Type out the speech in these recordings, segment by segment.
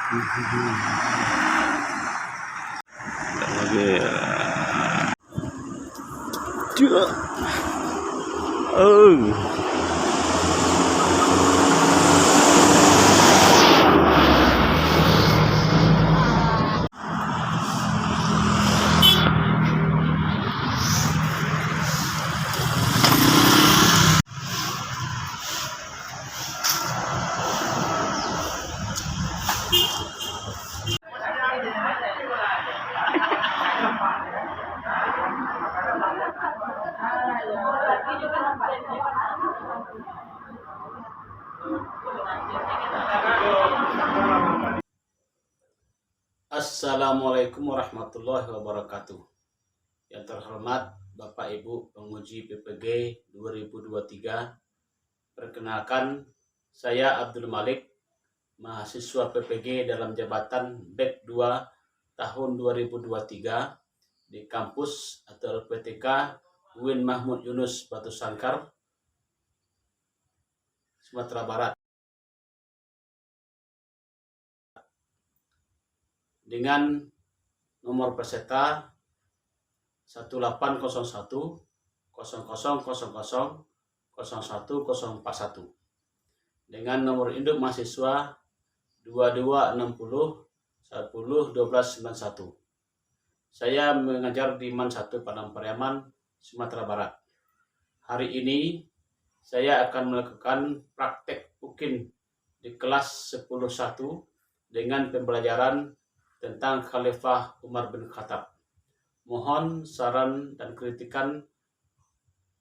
Lagi. Oh. Assalamualaikum warahmatullahi wabarakatuh. Yang terhormat Bapak Ibu penguji PPG 2023, perkenalkan saya Abdul Malik, mahasiswa PPG dalam jabatan BEK 2 tahun 2023 di kampus atau LPTK UIN Mahmud Yunus Batu Sangkar, Sumatera Barat. Dengan nomor peserta 1801 0000 01041 dengan nomor induk mahasiswa 2260 10 12 91. Saya mengajar di MAN 1 Padang Pariaman, Sumatera Barat. Hari ini saya akan melakukan praktek UKIN di kelas 10.1 dengan pembelajaran tentang Khalifah Umar bin Khattab. Mohon saran dan kritikan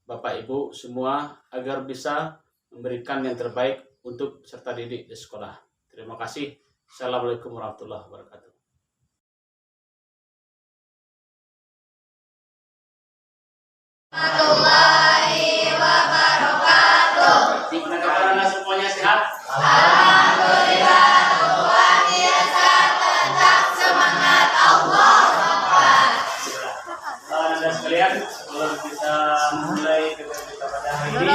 Bapak Ibu semua agar bisa memberikan yang terbaik untuk peserta didik di sekolah. Terima kasih. Assalamualaikum warahmatullahi wabarakatuh. Warahmatullahi wabarakatuh. Bagaimana semuanya sehat? Alhamdulillah, luar biasa, tetap semangat, Allah Akbar. Anda sekalian, sebelum kita mulai kegiatan kita pada hari ini,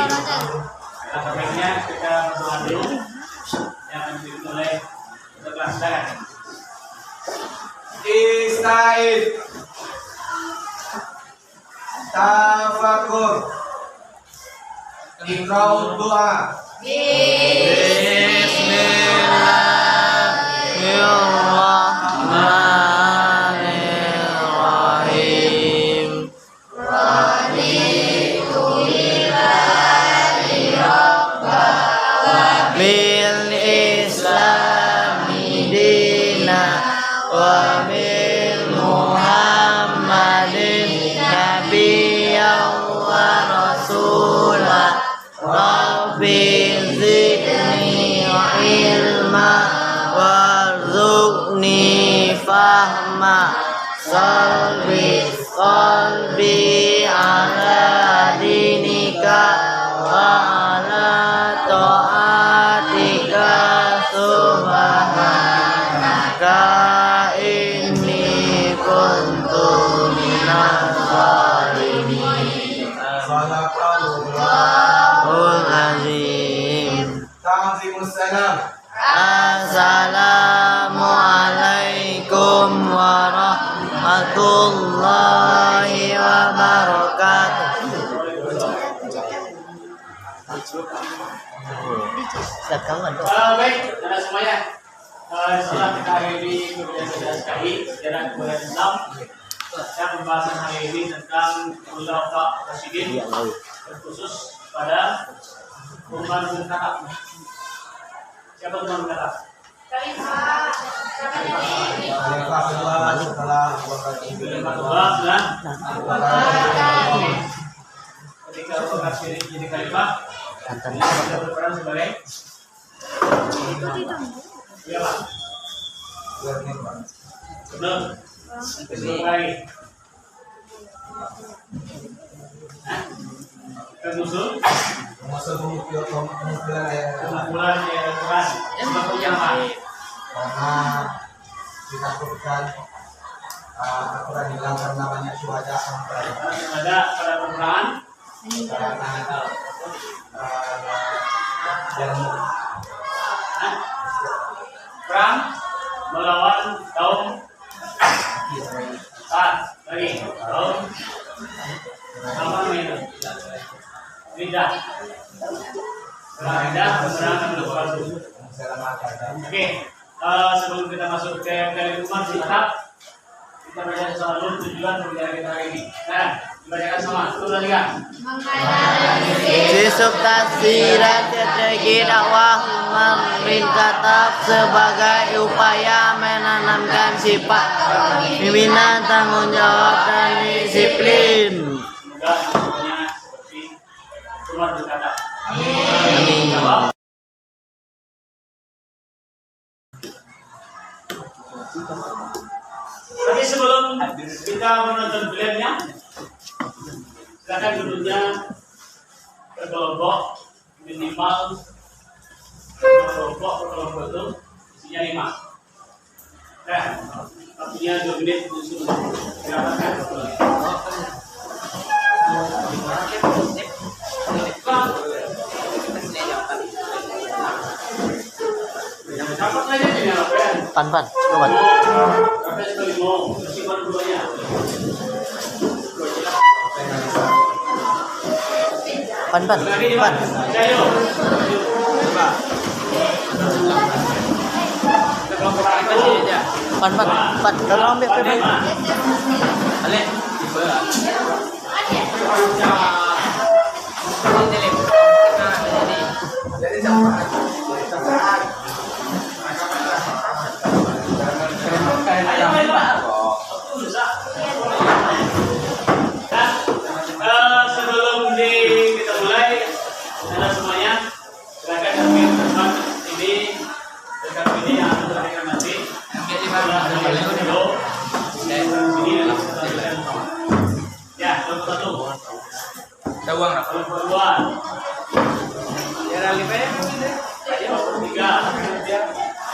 baiknya kita berdoa dulu yang akan dimulai untuk laksanakan. Ista'id, tafakur, iqra'u doa. Bismillahirrahmanirrahim. Bil Islami dina wa bil Muhammadin nabiyyan wa rasula. Rabbi zidni ilma warzuqni fahma. Salbi qalbi ala dinika wa ala ta'atika subhanaka inni kuntu minaz zalimin. Sadaqallahul azim. Ta'zimussalam. Assalamualaikum warahmatullahi wabarakatuh. Baik, dan semuanya. Setelah kita akhiri kemudian sekali sejarah kemudian Islam, saya pembahasan hari ini tentang Khulafah Rasyidin, khusus pada Umar bin Khattab. Siapa Umar bin Khattab? Khalifah Khalifah setelah ketika Abu Bakar Siddiq jadi khalifah, dia berperan sebagai ya Pak. Benar. Sebagai penyusul pengumpulan ayat kumpulan yang Al-Quran. Sebabnya apa? karena ditakutkan Al-Quran hilang karena banyak syuhada sampai Yang ada pada permulaan karena dan perang melawan kaum lagi kaum apa namanya lidah keterangan palsu. Oke, sebelum kita masuk ke kalimat kitab, kita baca selalu tujuan pembelajaran kita hari ini. Nah, dibacakan sama turun lagi. Sisuk tafsiran strategi dakwah Umar Katab sebagai upaya menanamkan sifat pimpinan, tanggung jawab dan disiplin. Semoga semuanya seperti Umar berkata. Amin. Tapi sebelum kita menonton filmnya, silakan duduknya berkelompok minimal berkelompok itu isinya 5. Nah, waktunya 2 menit untuk silakan. Pan, coba. Pan. Pan. Tolong ambil paper. Ale, sebelum kita mulai, anda semuanya silakan ambil tempat ini, dekat ini yang akan terakhir nanti. Ya, satu. Tawang nak. Perempuan. Ya, lima. Ayo, 3. 4.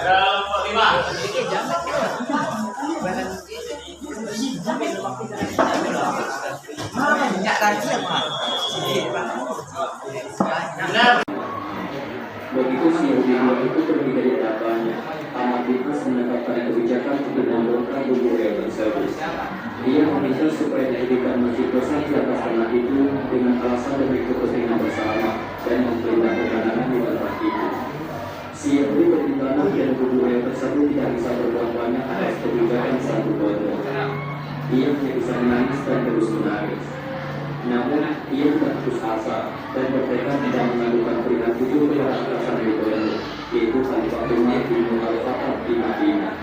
Kelompok 5. Begitu siang dibuat itu terdiri dari datanya. Amat Bibas menetapkan kebijakan untuk membongkar budaya tersebut. Dia meminta supaya dihentikan masjid besar di atas tanah itu dengan alasan demi kepentingan bersama dan memberikan ketenangan di tempat itu. Siang ini bertindak dan budaya tersebut tidak bisa berbuat banyak atas kebijakan sang gubernur. Ia hanya bisa menangis dan terus menangis. Namun, ia tidak putus asa dan bertekad tidak mengadukan peringatan tujuh kepada atasan gubernur, yaitu Khalifah Umar bin Khattab di Madinah.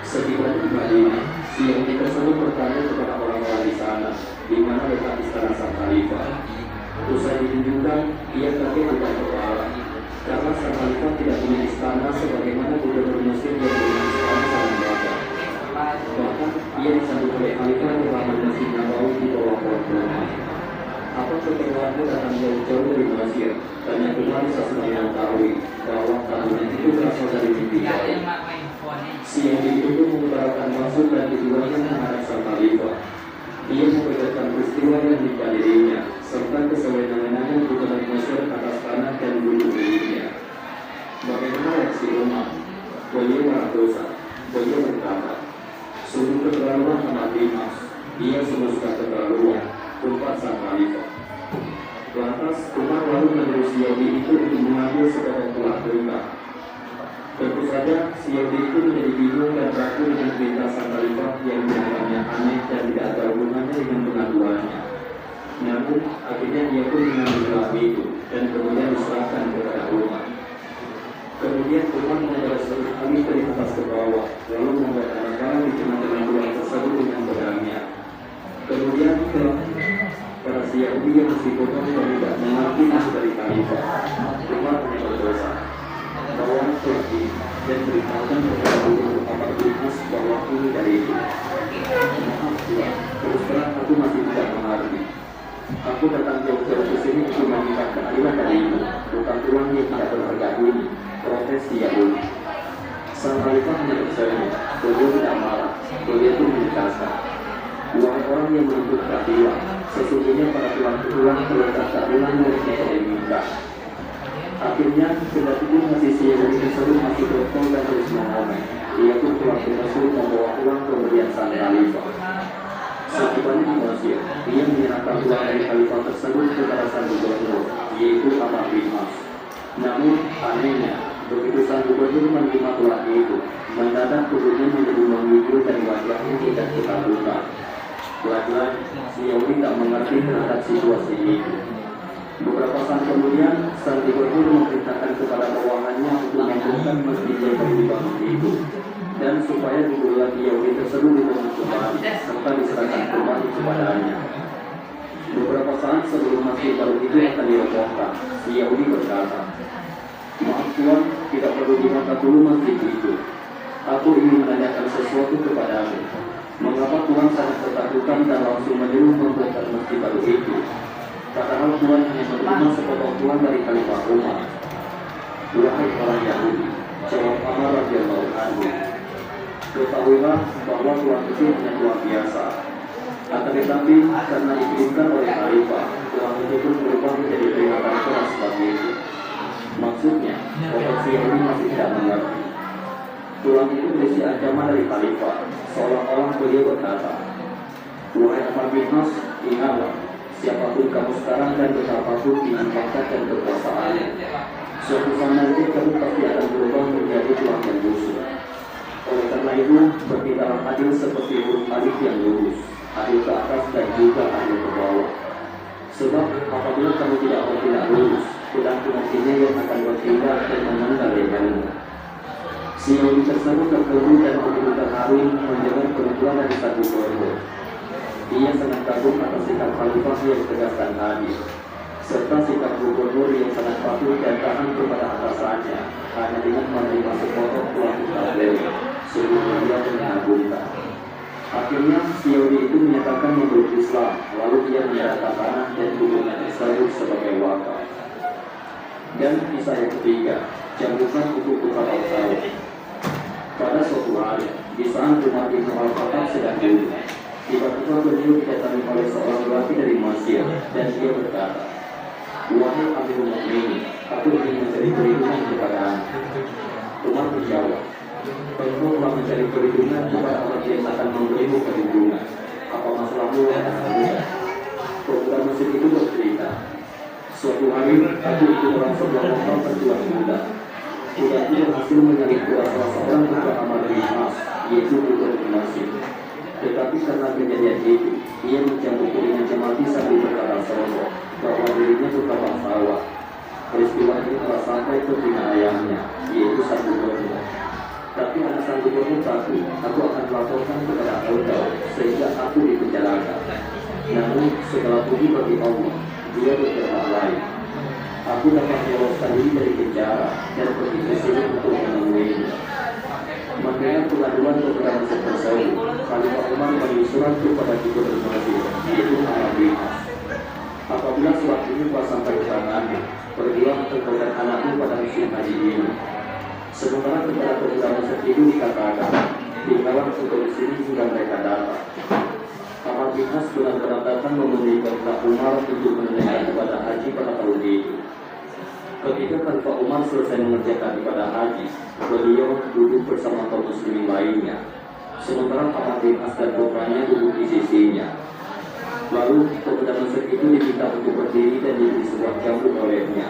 Setiba di Madinah, siang tersebut bertanya kepada orang-orang di sana, di mana letak istana sang Khalifah. Usai ditunjukkan, ia kaget bukan kepala, karena sang Khalifah tidak punya istana sebagaimana gubernur Muslim yang punya istana sang raja. Bahkan, ia disambut oleh Khalifah Muhammad Masjid Nabawi di bawah pohon kurma. Apa keperluanmu datang jauh-jauh dari Mesir? Tanya kembali sesudah mengetahui bahwa tahunan itu berasal dari mimpi. Siang itu mengutarakan maksud dan tujuannya menghadap sang Khalifah. Ia membeberkan peristiwa yang menimpa dirinya serta kesewenang-wenangan gubernur Mesir atas tanah dan bumi miliknya. Bagaimana reaksi Umar? Beliau merasa dosa. Beliau berkata, sungguh keterlaluan Amat Bibas. Dia sungguh sudah keterlaluan. Umpat sang Khalifah. Lantas Umar lalu menyuruh si Yahudi itu untuk mengambil sepotong tulang domba. Tentu saja si Yahudi itu menjadi bingung dan ragu dengan perintah sang Khalifah yang dianggapnya aneh dan tidak ada hubungannya dengan pengaduannya. Namun akhirnya dia pun mengambil tulang itu dan kemudian diserahkan kepada Umar. Kemudian Umar mengejar seluruh kali dari atas ke bawah, lalu membuat anak-anak dikenal dengan tulang tersebut dengan pedangnya. Kemudian para si Yahudi yang meskipun tidak mengerti maksud dari Khalifah, Umar hanya berdosa. Bawa pergi dan beritahukan kepada gubernur Amat Bibas bahwa ini dari itu. Maaf Tuhan, terus terang aku masih tidak mengerti. Aku datang jauh-jauh ke sini untuk meminta keadilan darimu, bukan uang yang tidak berharga ini. Protes si Yahudi. Sang Khalifah hanya berseru, beliau tidak marah, beliau pun menegaskan. Dua orang yang menuntut keadilan, Sesungguhnya para tuan-tuan terletak tak ulang dari kita diminta. Akhirnya, kendati pun masih Yahudi tersebut masih bertol dan terus mengomel. Ia pun telah tersebut membawa uang pemberian sang khalifah. Setibanya di Mesir, ia menyerahkan uang dari khalifah tersebut kepada sang gubernur, yaitu Amr bin As. Namun, anehnya, begitu sang gubernur menerima uang itu, mendadak tubuhnya menjadi menggigil dan wajahnya tidak ketakutan. Lagi-lagi, si Yahudi tak mengerti terhadap situasi itu. Beberapa saat kemudian, sang gubernur memerintahkan kepada bawahannya untuk membuka masjid yang dibangun itu, dan supaya dibuat Yahudi tersebut dibangun kembali serta diserahkan kembali kepadanya. Beberapa saat sebelum masjid baru itu akan dirobohkan, si Yahudi berkata, "Maaf Tuan, tidak perlu dibongkar dulu masjid itu. Aku ingin menanyakan sesuatu kepadamu. Mengapa Tuhan sangat ketakutan dan langsung menyuruh membongkar masjid baru itu? Padahal Tuhan hanya menerima sepotong Tuhan dari Khalifah Umar." "Wahai orang Yahudi," jawab Amr radhiyallahu anhu, "ketahuilah bahwa Tuhan itu hanya Tuhan biasa. Akan tetapi karena dikirimkan oleh Khalifah, Tuhan itu pun berubah menjadi peringatan keras seperti itu." Maksudnya, potensi Yahudi masih tidak mengerti. Tuhan itu berisi ancaman dari Khalifah, seolah-olah beliau berkata, "Wahai Amr bin As, ingatlah, siapapun kamu sekarang dan betapapun tinggi pangkat dan kekuasaannya, suatu saat nanti kamu pasti akan berubah menjadi tulang yang busuk. Oleh karena itu, bertindaklah adil seperti huruf alif yang lurus, adil ke atas dan juga adil ke bawah. Sebab apabila kamu tidak bertindak lurus, pedang-pedangnya yang akan bertindak dan memenggal lehermu." Si Yahudi tersebut terkejut dan begitu terharu mendengar penuturan dari satu gubernur. Ia sangat kagum atas sikap khalifah yang tegas dan adil, serta sikap gubernur yang sangat patuh dan tahan kepada atasannya hanya dengan menerima sepotong uang tablet. Sungguh mulia dan mengagumkan. Akhirnya si Yahudi itu menyatakan memeluk Islam, lalu ia menyerahkan tanah dan tubuhnya tersebut sebagai wakaf. Dan kisah yang ketiga, jambukan untuk tukar al-Tawad. Pada suatu hari, di saat Umar bin Al-Khattab sedang duduk, tiba-tiba beliau didatangi oleh seorang lelaki dari Mesir, dan dia berkata, "Wahai Amirul Mukminin, aku ingin mencari perlindungan kepadamu." Umar menjawab, "Engkau telah mencari perlindungan kepada orang yang akan memberimu perlindungan. Apa masalahmu dengan aku?" Pemuda Mesir itu bercerita, "Suatu hari, aku ikut orang sebuah lokal bertuan muda. Tidak berhasil menyalip salah seorang putra Amr bin As, yaitu gubernur Mesir. Tetapi karena kejadian itu, ia mencambuk dengan cemati sambil berkata sombong bahwa dirinya suka bangsawan. Peristiwa ini telah sampai ke telinga ayahnya, yaitu sang gubernur. Tapi anak sang gubernur takut, aku akan melaporkan kepada engkau sehingga aku dipenjarakan. Namun segala puji bagi Allah, dia berkata lain. Aku dapat meloloskan diri dari penjara dan pergi ke sini untuk menemuinya." Mendengar pengaduan kepada Mesir tersebut, Khalifah Umar menulis surat kepada gubernur Mesir, yaitu Amr bin As. "Apabila surat ini telah sampai ke tanganmu, pergilah engkau dan anakmu pada musim haji ini." Sementara kepada pemuda Mesir itu dikatakan, "Tinggallah engkau di sini hingga mereka datang." Amr bin As benar-benar datang memenuhi perintah Umar untuk menunaikan ibadah haji pada tahun itu. Ketika Khalifah Umar selesai mengerjakan ibadah haji, beliau duduk bersama kaum muslimin lainnya, sementara Amr bin As dan putranya duduk di sisinya. Lalu pemuda Mesir itu diminta untuk berdiri dan diberi sebuah jamu olehnya.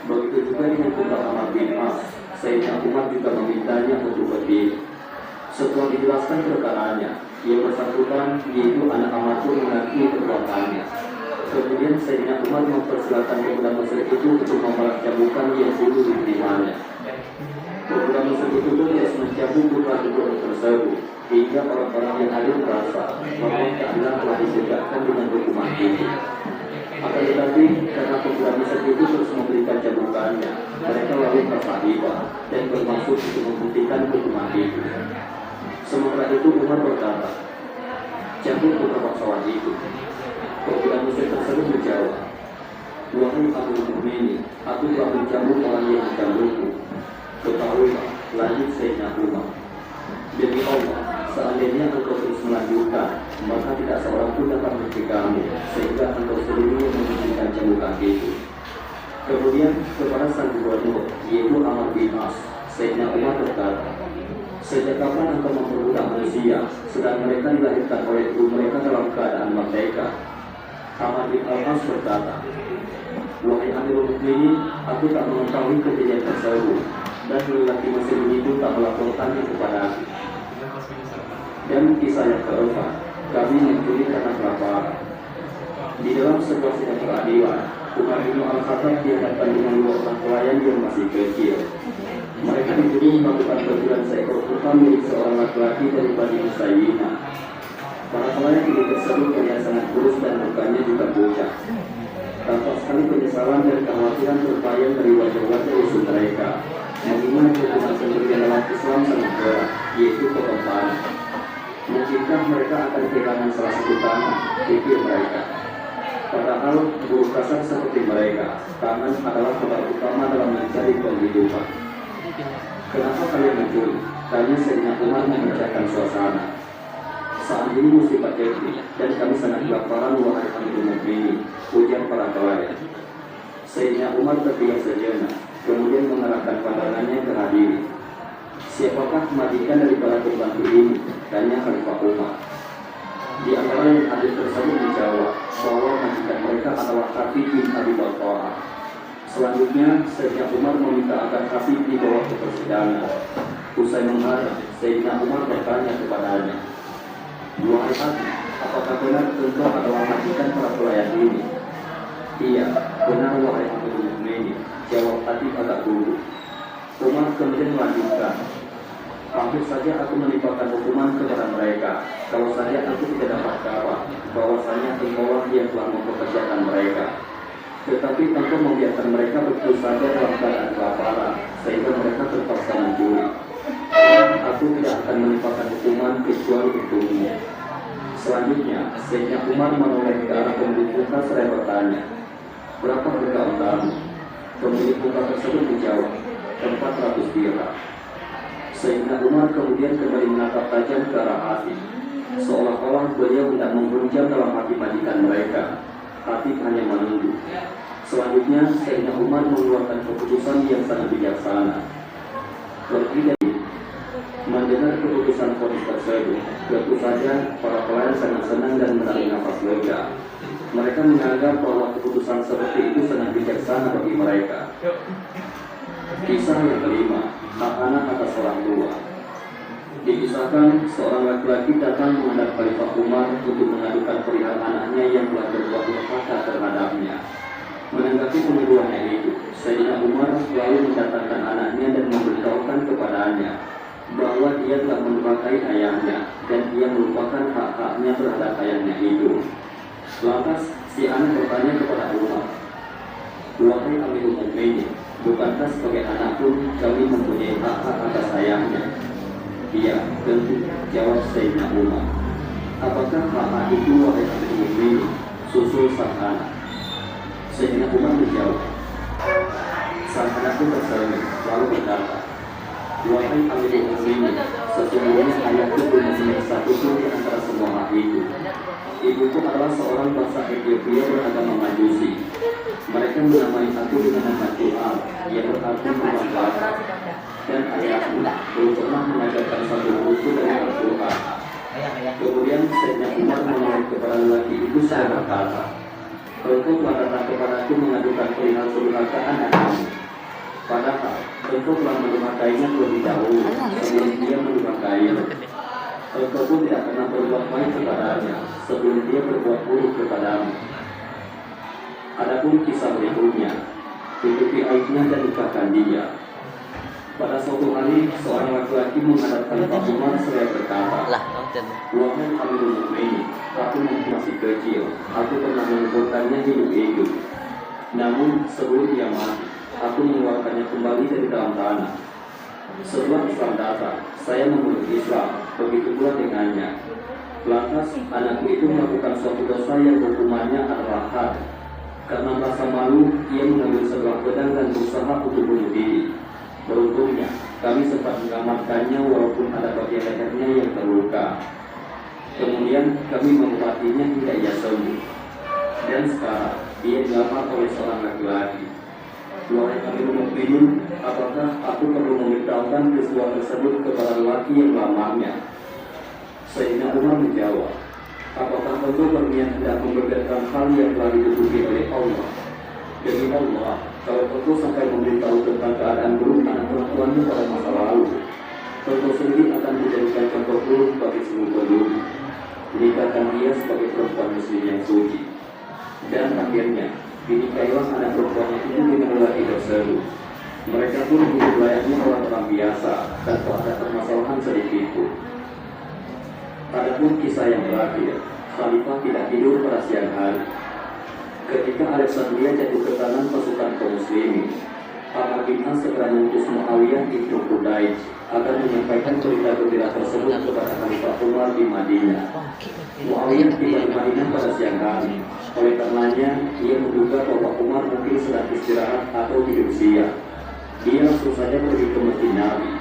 Begitu juga dengan putra Amr bin As, Sayyidina Umar juga memintanya untuk berdiri. Setelah dijelaskan perkaranya, yang bersangkutan yaitu anak Amr pun mengakui perbuatannya. Kemudian Sayyidina Umar mempersilakan pemuda Mesir itu untuk membalas cambukan yang dulu diterimanya. Pemuda Mesir itu pun terus mencambuk putra gubernur tersebut, hingga orang-orang yang hadir merasa bahwa keadilan telah ditegakkan dengan hukuman itu. Akan tetapi, karena pemuda Mesir itu terus memberikan cambukannya, mereka lalu merasa iba dan bermaksud untuk menghentikan hukuman itu. Sementara itu Umar berkata, "Cambuk putra bangsawan itu." Pemuda Mesir tersebut menjawab, "Wahai Amirul Mukminin, aku telah mencambuk orang yang mencambukku." "Ketahuilah," lanjut Sayyidina Umar, "demi Allah, seandainya engkau terus melanjutkan, maka tidak seorang pun dapat mencegahmu anak itu. Kemudian kepada sang gubernur, yaitu Amr bin As, Sayyidina Umar berkata, "Sejak kapan engkau memperbudak manusia, sedang mereka dilahirkan oleh ibu mereka dalam keadaan merdeka?" Amr bin As berkata, "Wahai Amirul Mukminin, aku tak mengetahui kejadian tersebut, dan lelaki Mesir itu tak melaporkannya kepada aku." Dan kisah yang keempat, kami mencuri karena kelaparan. Di dalam sebuah sidang peradilan, Umar bin Al-Khattab dihadapkan dengan dua orang pelayan yang masih kecil. Mereka dituduh melakukan pencurian seekor unta milik seorang laki-laki dari Bani Usayyinah. Para pelayan ini tersebut terlihat sangat kurus dan mukanya juga pucat. Tampak sekali penyesalan dan kekhawatiran terbayang dari wajah-wajah usul mereka. Mengingat hukuman pencurian dalam Islam sangat berat, yaitu potong tangan. Mungkinkah mereka akan kehilangan salah satu tangan? Pikir mereka. Padahal buruh kasar seperti mereka, tangan adalah peran utama dalam mencari penghidupan. Kenapa kalian mencuri? Tanya Sayyidina Umar memecahkan suasana. Saat ini musibah terjadi dan kami sangat kelaparan, wahai Amirul Mukminin, ujar para pelayan. Sayyidina Umar terdiam sejenak, kemudian mengarahkan pandangannya ke hadirin. "Siapakah majikan dari para pembantu ini?" tanya Khalifah Umar. Di antara yang hadir tersebut menjawab bahwa majikan mereka adalah Habib bin Abi Bakar. Selanjutnya, Sayyidina Umar meminta agar Habib dibawa ke persidangan. Usai menghadap, Sayyidina Umar bertanya kepadanya, "Wahai Habib, apakah benar engkau adalah majikan para pelayan ini?" "Iya, benar wahai Amirul Mukminin," jawab Habib agak gugup. Umar kemudian melanjutkan, "Hampir saja aku menimpakan hukuman kepada mereka, kalau saja aku tidak dapat kabar bahwasanya engkaulah yang telah mempekerjakan mereka. Tetapi engkau membiarkan mereka begitu saja dalam keadaan kelaparan, sehingga mereka terpaksa mencuri. Aku tidak akan menimpakan hukuman kecuali untukmu." Selanjutnya, Sayyidina Umar menoleh ke arah pemilik unta seraya bertanya, "Berapa harga untamu?" Pemilik unta tersebut menjawab, 400 dirham. Sayyidina Umar kemudian kembali menatap tajam ke arah hati, seolah-olah beliau tidak menghujam dalam hati majikan mereka. Hati hanya menunggu. Selanjutnya, Sayyidina Umar mengeluarkan keputusan yang sangat bijaksana. Pergi dari mendengar keputusan vonis tersebut, tentu saja para pelayan sangat senang dan menarik nafas lega. Mereka menganggap bahwa keputusan seperti itu sangat bijaksana bagi mereka. Kisah yang kelima, hak anak atas orang tua. Dikisahkan seorang laki-laki datang menghadap Khalifah Umar untuk mengadukan perihal anaknya yang telah berbuat durhaka terhadapnya. Menanggapi penuduhannya itu, Sayyidina Umar lalu mendatangkan anaknya dan memberitahukan kepadanya bahwa dia telah mendurhakai ayahnya dan dia melupakan hak-haknya terhadap ayahnya itu. Lantas si anak bertanya kepada Umar, "Wahai Amirul Mukminin, bukankah sebagai anak pun kami mempunyai hak-hak atas ayahnya?" "Iya, tentu," jawab Sayyidina Umar. "Apakah hak itu wahai Amirul Mukminin?" susul sang anak. Sayyidina Umar menjawab. Sang anak pun tersenyum lalu berkata, "Wahai Amirul Mukminin, sesungguhnya ayahku belum mempunyai satu pun di antara semua hak itu. Ibuku adalah seorang bangsa Ethiopia beragama Majusi. Mereka menamai aku dengan nama Tuhan, yang berarti bermanfaat. Dan ayahku belum pernah mengajarkan satu buku dari Al-Quran." Kemudian Sayyidina Umar menoleh kepada lelaki itu seraya berkata, "Engkau telah datang kepadaku mengadukan perihal kedurhakaan anakmu. Padahal engkau telah mendurhakainya terlebih dahulu sebelum dia mendurhakaimu. Engkau pun tidak pernah berbuat baik kepadanya sebelum dia berbuat buruk kepadamu. Adapun kisah berikutnya, tutupi aibnya dan nikahkan dia." Pada suatu hari, seorang laki-laki menghadapkan Pak Umar seraya berkata, "Wahai Amirul Mukminin, aku masih kecil. Aku pernah menguburkannya hidup-hidup. Namun sebelum dia mati, aku mengeluarkannya kembali dari dalam tanah. Setelah Islam datang, saya memeluk Islam, begitu pula dengannya. Lantas anakku itu melakukan suatu dosa yang hukumannya adalah had. Karena merasa malu, ia mengambil sebuah pedang dan berusaha untuk bunuh diri. Beruntungnya, kami sempat mengamankannya walaupun ada bagian lehernya yang terluka. Kemudian kami mengobatinya hingga ia sembuh. Dan sekarang Ia dilamar oleh seorang laki-laki. Wahai Amirul Mukminin, apakah aku perlu memberitahukan peristiwa tersebut kepada lelaki yang melamarnya? Sayyidina Umar menjawab, apakah engkau berniat hendak membeberkan hal yang telah ditutupi oleh Allah? Demi Allah, kalau engkau sampai memberitahu tentang keadaan buruk anak perempuanmu pada masa lalu, engkau sendiri akan menjadikan contoh buruk bagi semua penduduk. Menikahkan dia sebagai perempuan muslim yang suci. Dan akhirnya, dinikahilah anak perempuannya itu dengan lelaki tersebut. Mereka pun hidup layaknya orang-orang biasa, tanpa ada permasalahan sedikit pun. Adapun kisah yang terakhir, Khalifah tidak tidur pada siang hari. Ketika Alexandria jatuh ke tangan pasukan kaum muslimin, Amr bin As segera mengutus Muawiyah bin Quraisy agar menyampaikan berita-berita tersebut kepada Khalifah Umar di Madinah. Muawiyah tiba di Madinah pada siang hari. Oleh karenanya, ia menduga bahwa Umar mungkin sedang istirahat atau tidur siang. Dia langsung saja pergi ke Masjid Nabi.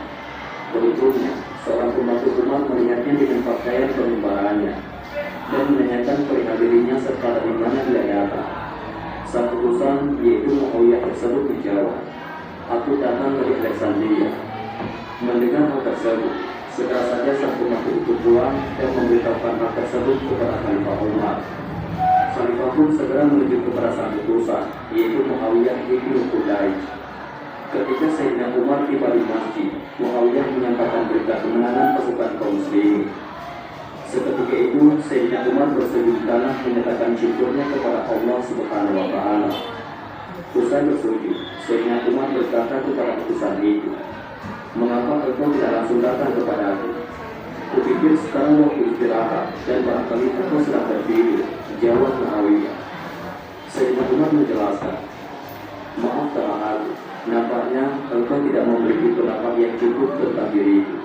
Beruntungnya, seorang pembantu Umar melihatnya dengan pakaian pengembarannya dan menanyakan perihal dirinya serta dari mana dia datang. Sang utusan, yaitu Muawiyah tersebut menjawab, aku datang dari Alexandria. Mendengar hal tersebut, segera saja sang pembantu itu pulang dan memberitahukan hal tersebut kepada Khalifah Umar. Khalifah pun segera menuju kepada sang utusan, yaitu Muawiyah bin Quraisy. Ketika Sayyidina Umar tiba di masjid, Muawiyah menyampaikan berita kemenangan pasukan kaum muslimin. Seketika itu, Sayyidina Umar bersujud tanah menyatakan syukurnya kepada Allah Subhanahu wa Ta'ala. Usai bersujud, Sayyidina Umar berkata kepada utusan itu, mengapa engkau tidak langsung datang kepada aku? Kupikir sekarang waktu istirahat dan barangkali engkau sedang tertidur. Jawab Muawiyah. Sayyidina Umar menjelaskan, maaf telah aku, nampaknya engkau tidak memiliki pendapat yang cukup tentang diriku.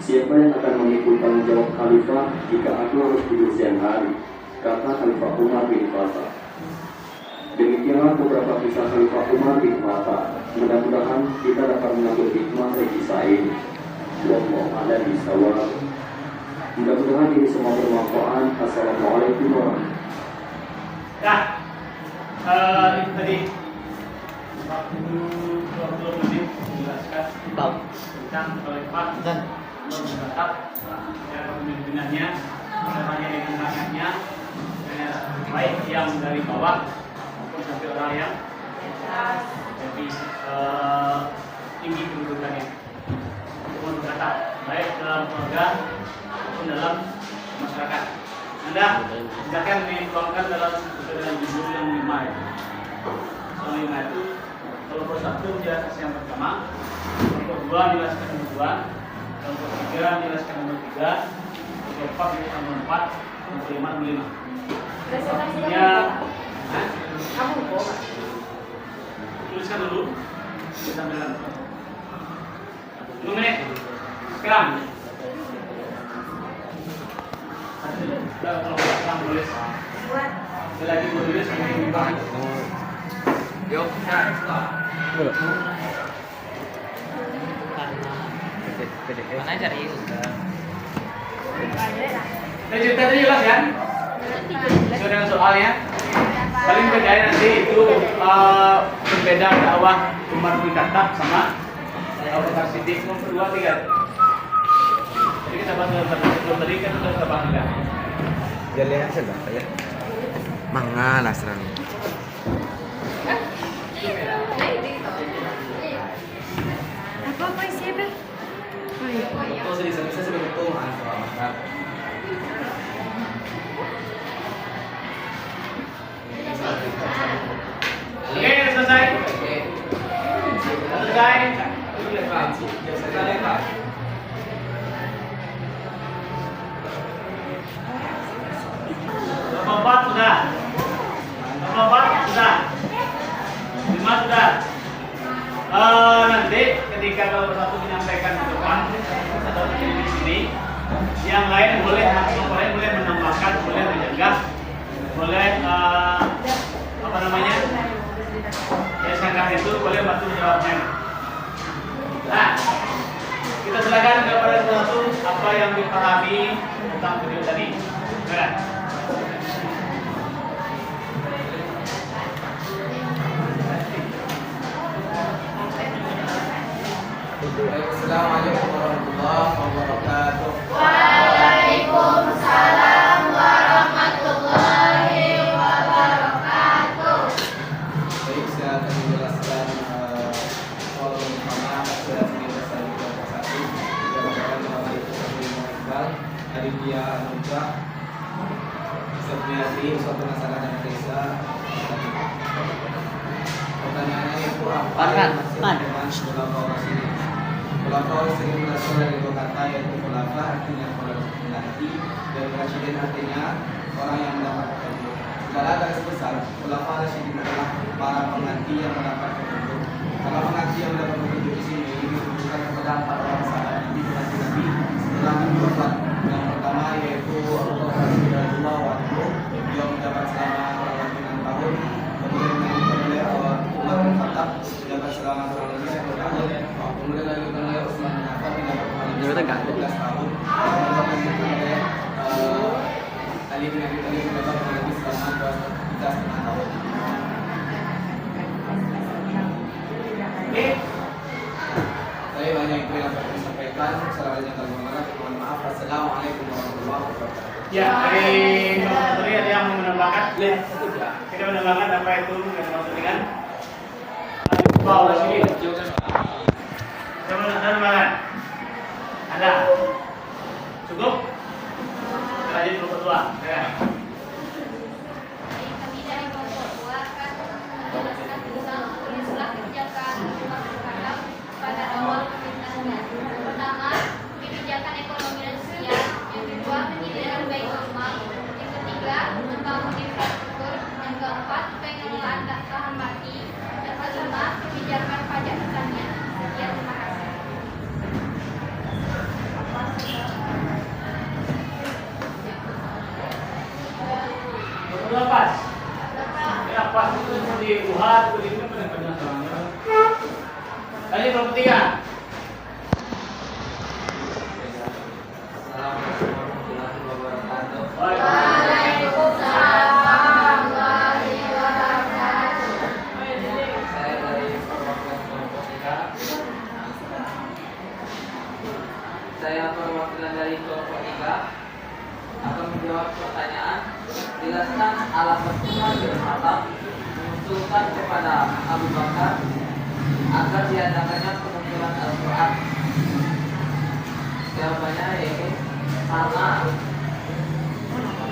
Siapa yang akan memikul tanggung jawab Khalifah jika aku harus tidur siang hari? Kata Khalifah Umar bin Khattab. Demikianlah beberapa kisah Khalifah Umar bin Khattab. Mudah-mudahan kita dapat mengambil hikmah dari kisah ini. Wallahu a'lam bishawab. Mudah-mudahan ini semua bermanfaat. Assalamualaikum warahmatullahi Nah, itu tadi 20 menit menjelaskan tentang Khalifah berkata cara kepemimpinannya, caranya dengan baik yang dari bawah maupun sampai orang yang lebih tinggi kedudukannya. Maupun berkata baik dalam keluarga maupun dalam masyarakat. Anda silakan dituangkan dalam judul yang 5 itu. Yang 5 itu kalau satu menjelaskan yang pertama, yang kedua menjelaskan yang kedua, yang ketiga menjelaskan nomor 3, yang keempat menjelaskan nomor 4, yang kelima nomor 5. Artinya, Kamu kok? tuliskan dulu. Sampai dalam. 10 menit. Sekarang. Kalau sekarang tulis. Sekali lagi menulis sampai Yuk, mana cari cerita tadi jelas kan? Sesuai dengan soalnya. Paling bedanya nanti itu berbeda dakwah Umar bin Khattab sama Abu Bakar Siddiq nomor 2, 3. Jadi kita bahas dalam tadi kan sudah kita bahas enggak? jalan sedang ya. Mangga lah serang. Apa siapa? Kau sedih bisa sebagai ketua selamat. Oke, selesai. Selesai. Nomor 4 sudah. Nomor 4 sudah. 5 sudah. Nanti ketika kalau satu menyampaikan ke depan atau di sini, yang lain boleh menambahkan, boleh menjaga, boleh apa namanya? Ya sangat itu boleh bantu menjawabnya. Nah, kita silakan kepada satu apa yang dipahami tentang video tadi. Benar. Assalamualaikum warahmatullahi wabarakatuh. Waalaikumsalam warahmatullahi wabarakatuh. Baik, saya akan menjelaskan soal pertama surat 1921 yang merupakan Muhammad Iqbal dari dia Anugrah Sepniati Ustaz Penasaran dan Desa. Pertanyaannya itu apa yang maksud dengan khulafaur rasyidin? Khulafaur rasyidin berasal dari dua kata yaitu khulafa artinya pengganti dan rasyidin artinya orang yang mendapat petunjuk. Segala garis besar khulafaur rasyidin adalah para pengganti yang mendapat petunjuk. Kalau pengganti yang mendapat petunjuk di sini ditujukan kepada empat orang sahabat Nabi Nabi setelah Nabi wafat. Yang pertama yaitu Abu Bakar radhiyallahu anhu, beliau menjabat selama kurang lebih 6 tahun. Kemudian dilanjutkan oleh Umar bin Khattab menjabat selama kurang lebih 10 tahun. Kemudian dilanjutkan oleh Utsman bin Affan menjabat kurang lebih 12 tahun. Kemudian dilanjutkan oleh Ali bin Abi Thalib menjabat kurang lebih selama 3,5 tahun. Saya banyak itu yang dapat disampaikan. Selanjutnya kami mohon maaf. Assalamualaikum warahmatullahi wabarakatuh. Ya, dari Dokter ada yang mau menambahkan? Kita menambahkan apa itu yang dimaksud dengan khulafaur rasyidin? Siapa yang menambahkan? Ada? Cukup? Kita lanjut ke ketua. Ya. Kami dari kelompok dua akan menjelaskan tentang usulan kebijakan Umar bin Khattab pada awal pemerintahannya. Pertama, kebijakan ekonomi dan sosial. Yang kedua, penyediaan baitul mal. Yang ketiga, membangun infrastruktur. Yang keempat, pengelolaan lahan mati. Yang kelima, kebijakan pajak pertanian. Sekian, terima kasih. Betul pas. Ya pas itu di buhat, di ini benar-benar sama. Tadi nomor 3. Assalamualaikum warahmatullahi wabarakatuh. Waalaikumsalam warahmatullahi wabarakatuh. Saya dari perwakilan kelompok 3. Saya perwakilan dari kelompok 3 akan menjawab pertanyaan. Jelaskan alasan Umar bin Khattab mengusulkan kepada Abu Bakar agar diadakannya pengumpulan Al-Quran. Jawabannya yaitu karena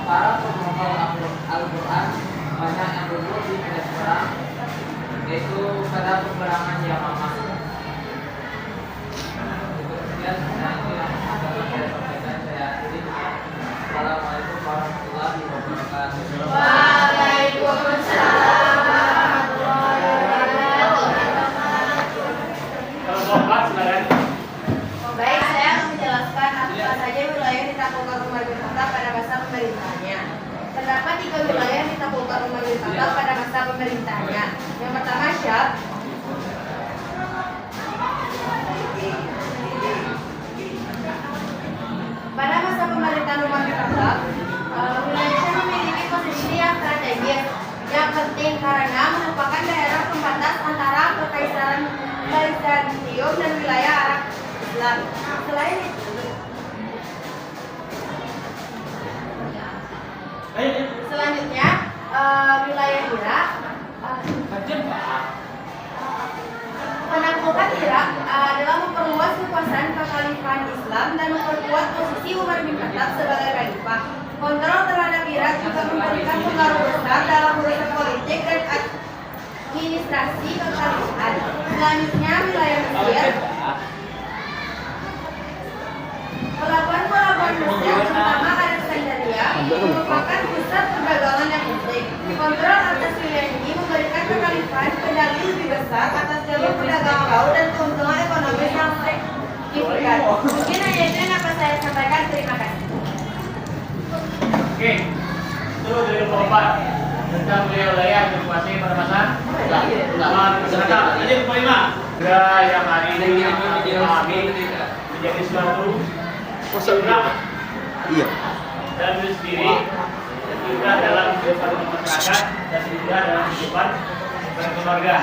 para penghafal Al-Quran banyak yang gugur di medan perang, yaitu pada peperangan Yamamah. Kemudian itu yang akan saya sampaikan. Saya akhiri. Assalamualaikum warahmatullahi wabarakatuh. Waalaikumsalam warahmatullahi wabarakatuh. Kalau keempat silakan. Baik, saya akan menjelaskan apa saja wilayah yang ditaklukkan Umar bin Khattab pada masa pemerintahannya. Terdapat 3 wilayah yang ditaklukkan Umar bin Khattab pada masa pemerintahannya. Yang pertama Syam. Pada masa pemerintahan Umar bin Khattab, wilayah Syam memiliki posisi yang strategis yang penting karena merupakan daerah pembatas antara Kekaisaran Bizantium dan wilayah Arab Islam. Selain itu, selanjutnya wilayah Irak. Penaklukan Irak adalah memperluas kekuasaan kekhalifahan Islam dan memperkuat posisi Umar bin Khattab sebagai khalifah. Kontrol terhadap Irak juga memberikan pengaruh besar dalam urusan politik dan administrasi kekhalifahan. Selanjutnya wilayah Mesir. Pelabuhan-pelabuhan Mesir, terutama Alexandria, merupakan pusat perdagangan yang penting. Kontrol atas wilayah ini memberikan kekhalifahan kendali lebih besar atas jalur perdagangan laut dan keuntungan ekonomi yang signifikan. Mungkin hanya itu yang dapat saya sampaikan. Terima kasih. Oke. Itu dari keempat tentang wilayah yang dikuasai pada masa masyarakat. Lanjut ke 5. Yang hari ini kami menjadi suatu program Iya. dalam diri sendiri dan juga dalam kehidupan masyarakat dan juga dalam kehidupan berkeluarga.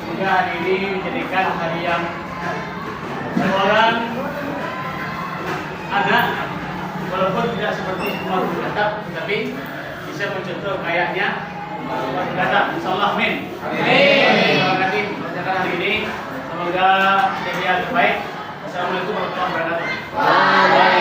Juga hari ini menjadikan hari yang seorang anak walaupun tidak seperti Umar bin Khattab tapi bisa mencontoh kayaknya Umar bin Khattab. Insyaallah amin. Terima kasih bacaan hari ini. Semoga jadi yang terbaik. Assalamualaikum warahmatullahi wabarakatuh.